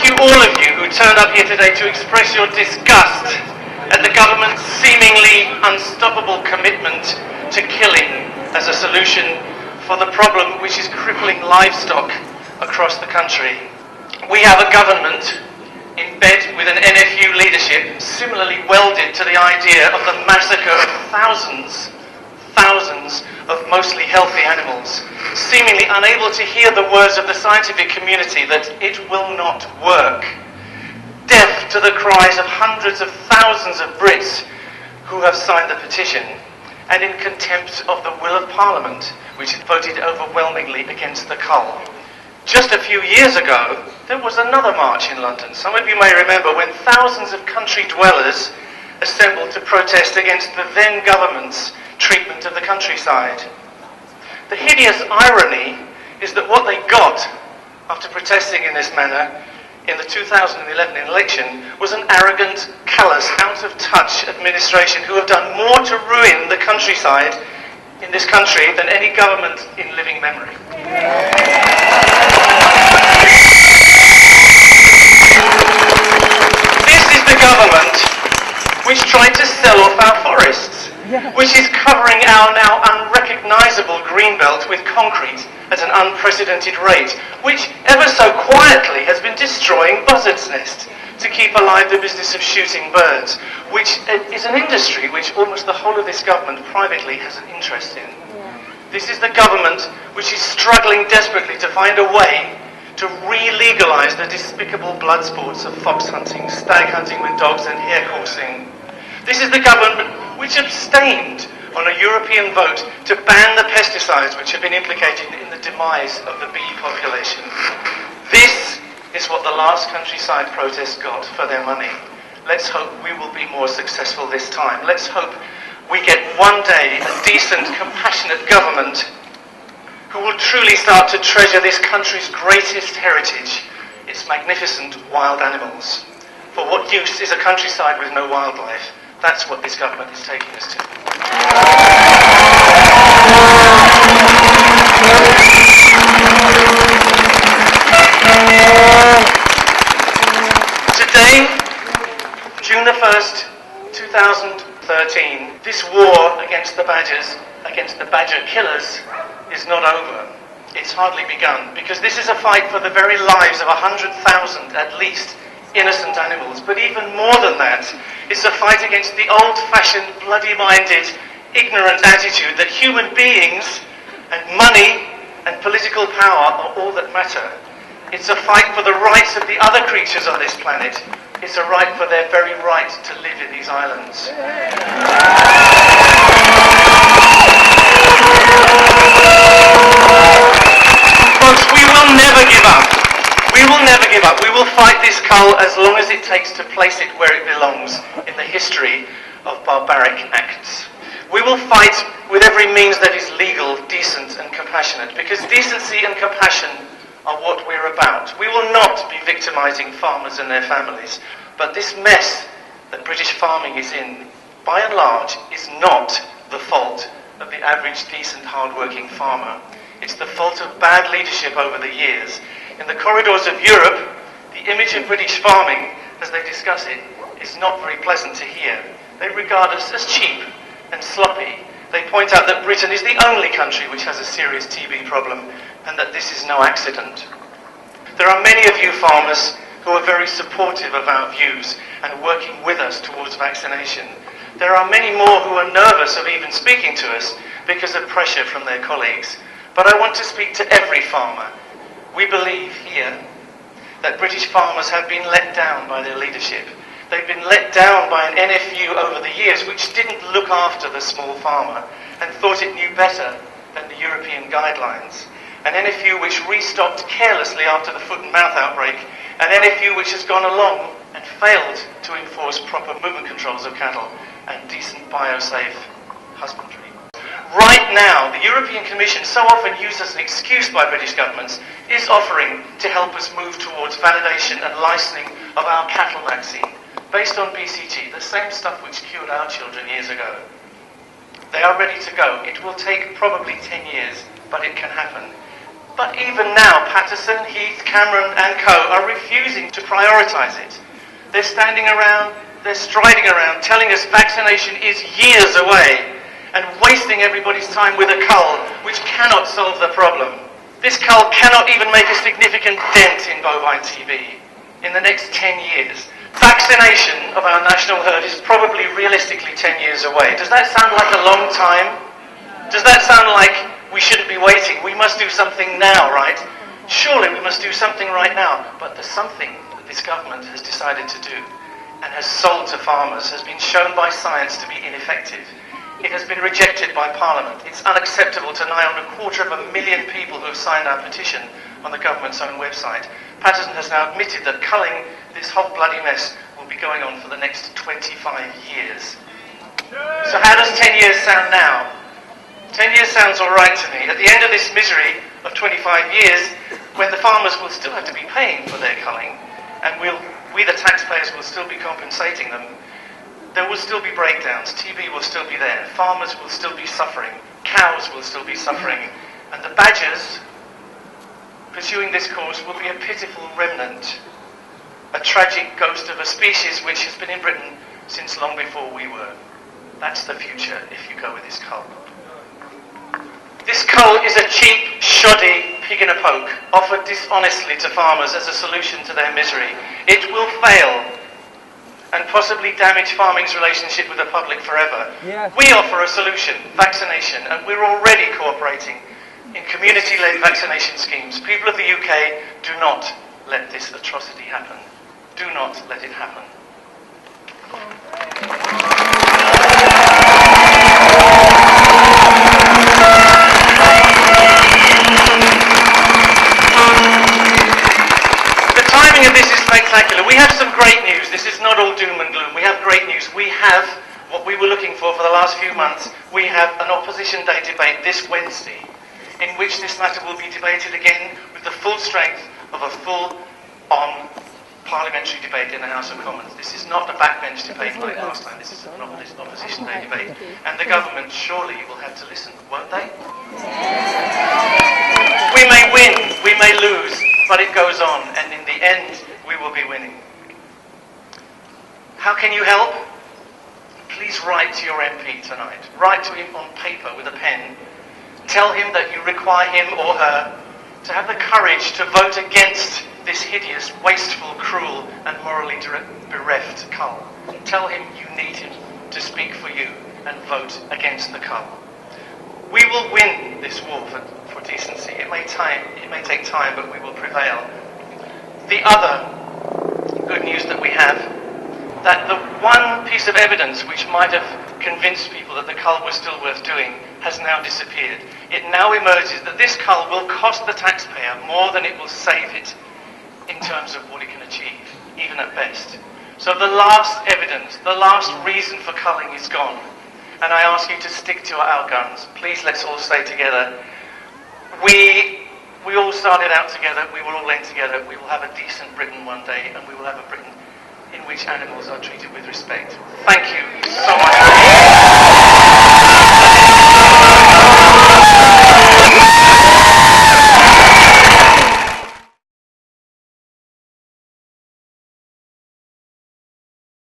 you, all of you, who turned up here today to express your disgust at the government's seemingly unstoppable commitment to killing as a solution for the problem which is crippling livestock across the country. We have a government in bed with an NFU leadership similarly welded to the idea of the massacre of thousands of mostly healthy animals, seemingly unable to hear the words of the scientific community that it will not work, deaf to the cries of hundreds of thousands of Brits who have signed the petition, and in contempt of the will of Parliament, which had voted overwhelmingly against the Cull. Just a few years ago, there was another march in London. Some of you may remember when thousands of country dwellers assembled to protest against the then government's treatment of the countryside. The hideous irony is that what they got after protesting in this manner in the 2011 election was an arrogant, callous, out-of-touch administration who have done more to ruin the countryside in this country than any government in living memory. This is the government which tried to sell off our forests, which is covering our now unrecognisable greenbelt with concrete at an unprecedented rate, which ever so quietly has been destroying buzzards' nests to keep alive the business of shooting birds, which is an industry which almost the whole of this government privately has an interest in. This is the government which is struggling desperately to find a way to re-legalise the despicable blood sports of fox hunting, stag hunting with dogs and hare coursing. This is the government which abstained on a European vote to ban the pesticides which have been implicated in the demise of the bee population. This is what the last countryside protest got for their money. Let's hope we will be more successful this time. Let's hope we get one day a decent, compassionate government who will truly start to treasure this country's greatest heritage, its magnificent wild animals. For what use is a countryside with no wildlife? That's what this government is taking us to. Today, June the 1st, 2013, this war against the badgers, against the badger killers, is not over. It's hardly begun, because this is a fight for the very lives of 100,000, at least, innocent animals. But even more than that, it's a fight against the old-fashioned, bloody-minded, ignorant attitude that human beings and money and political power are all that matter. It's a fight for the rights of the other creatures on this planet. It's a right for their very right to live in these islands. Folks, we will never give up. We will never give up. We will fight this cull as long as it takes to place it where it belongs in the history of barbaric acts. We will fight with every means that is legal, decent and compassionate, because decency and compassion are what we're about. We will not be victimising farmers and their families, but this mess that British farming is in, by and large, is not the fault of the average, decent, hard-working farmer. It's the fault of bad leadership over the years. In the corridors of Europe, the image of British farming, as they discuss it, is not very pleasant to hear. They regard us as cheap and sloppy. They point out that Britain is the only country which has a serious TB problem, and that this is no accident. There are many of you farmers who are very supportive of our views and working with us towards vaccination. There are many more who are nervous of even speaking to us because of pressure from their colleagues. But I want to speak to every farmer. We believe here that British farmers have been let down by their leadership. They've been let down by an NFU over the years which didn't look after the small farmer and thought it knew better than the European guidelines. An NFU which restocked carelessly after the foot and mouth outbreak. An NFU which has gone along and failed to enforce proper movement controls of cattle and decent biosafe husbandry. Right now, the European Commission, so often used as an excuse by British governments, is offering to help us move towards validation and licensing of our cattle vaccine, based on BCG, the same stuff which cured our children years ago. They are ready to go. It will take probably 10 years, but it can happen. But even now, Patterson, Heath, Cameron and co are refusing to prioritise it. They're standing around, they're striding around, telling us vaccination is years away and wasting everybody's time with a cull which cannot solve the problem. This cull cannot even make a significant dent in bovine TB in the next 10 years. Vaccination of our national herd is probably realistically 10 years away. Does that sound like a long time? Does that sound like we shouldn't be waiting? We must do something now, right? Surely we must do something right now. But the something that this government has decided to do and has sold to farmers has been shown by science to be ineffective. It has been rejected by Parliament. It's unacceptable to nigh on 250,000 people who have signed our petition on the government's own website. Patterson has now admitted that culling this whole bloody mess will be going on for the next 25 years. So how does 10 years sound now? 10 years sounds all right to me. At the end of this misery of 25 years, when the farmers will still have to be paying for their culling, and we the taxpayers will still be compensating them, there will still be breakdowns, TB will still be there, farmers will still be suffering, cows will still be suffering, and the badgers pursuing this course will be a pitiful remnant, a tragic ghost of a species which has been in Britain since long before we were. That's the future if you go with this cull. This cull is a cheap, shoddy pig in a poke, offered dishonestly to farmers as a solution to their misery. It will fail and possibly damage farming's relationship with the public forever. Yes. We offer a solution, vaccination, and we're already cooperating in community-led vaccination schemes. People of the UK, do not let this atrocity happen. Do not let it happen. The timing of this is spectacular. We have some great news. This is not all doom and gloom. We have great news. We have what we were looking for the last few months. We have an opposition day debate this Wednesday, in which this matter will be debated again with the full strength of a full-on parliamentary debate in the House of Commons. This is not a backbench debate like last time. This is an opposition day debate. And the government surely will have to listen, won't they? We may win, we may lose, but it goes on, and in the end, we will be winning. How can you help? Please write to your MP tonight. Write to him on paper with a pen. Tell him that you require him or her to have the courage to vote against this hideous, wasteful, cruel and morally bereft cull. Tell him you need him to speak for you and vote against the cull. We will win this war for decency. It may take time, but we will prevail. The other good news that we have, that the one piece of evidence which might have convinced people that the cull was still worth doing has now disappeared. It now emerges that this cull will cost the taxpayer more than it will save it in terms of what it can achieve, even at best. So the last evidence, the last reason for culling is gone. And I ask you to stick to our guns. Please, let's all stay together. We all started out together, we will all end together. We will have a decent Britain one day, and we will have a Britain in which animals are treated with respect. Thank you so much.